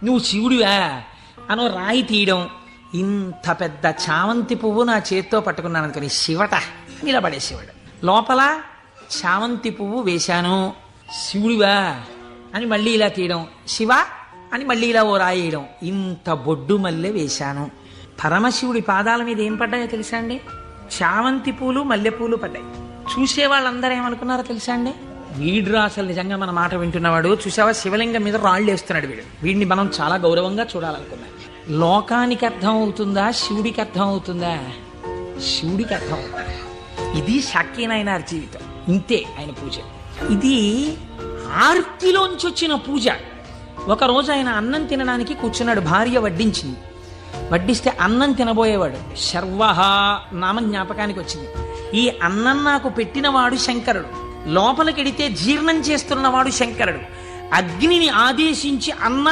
నువ్వు శివుడివా అనో రాయి తీయడం. ఇంత పెద్ద చామంతి పువ్వు నా చేత్తో పట్టుకున్నాను అనుకుని శివట నిలబడేసేవాడు. లోపల చామంతి పువ్వు వేశాను, శివుడివా అని మళ్ళీ ఇలా తీయడం, శివ అని మళ్ళీ ఇలా ఓ రాయేయడం. ఇంత బొడ్డు మల్లె వేశాను. పరమశివుడి పాదాల మీద ఏం పడ్డాయో తెలుసా అండి? చామంతి పూలు, మల్లెపూలు పడ్డాయి. చూసే వాళ్ళందరూ ఏమనుకున్నారో తెలుసా అండి? వీడు అసలు నిజంగా మన మాట వింటున్నవాడు, చూసావా శివలింగం మీద రాళ్ళు వేస్తున్నాడు వీడిని మనం చాలా గౌరవంగా చూడాలనుకున్నాం. లోకానికి అర్థం అవుతుందా, శివుడికి అర్థం అవుతుందా? శివుడికి అర్థం అవుతుంది. ఇది శాక్యనాయనార్ జీవితం, ఇంతే ఆయన పూజ. ఇది ఆర్తిలోంచి వచ్చిన పూజ. ఒకరోజు ఆయన అన్నం తినడానికి కూర్చున్నాడు, భార్య వడ్డించింది. వడ్డిస్తే అన్నం తినబోయేవాడు. శర్వహ నామం జ్ఞాపకానికి వచ్చింది. ఈ అన్నం నాకు పెట్టినవాడు శంకరుడు, లోపలికెడితే జీర్ణం చేస్తున్నవాడు శంకరుడు. అగ్నిని ఆదేశించి అన్నం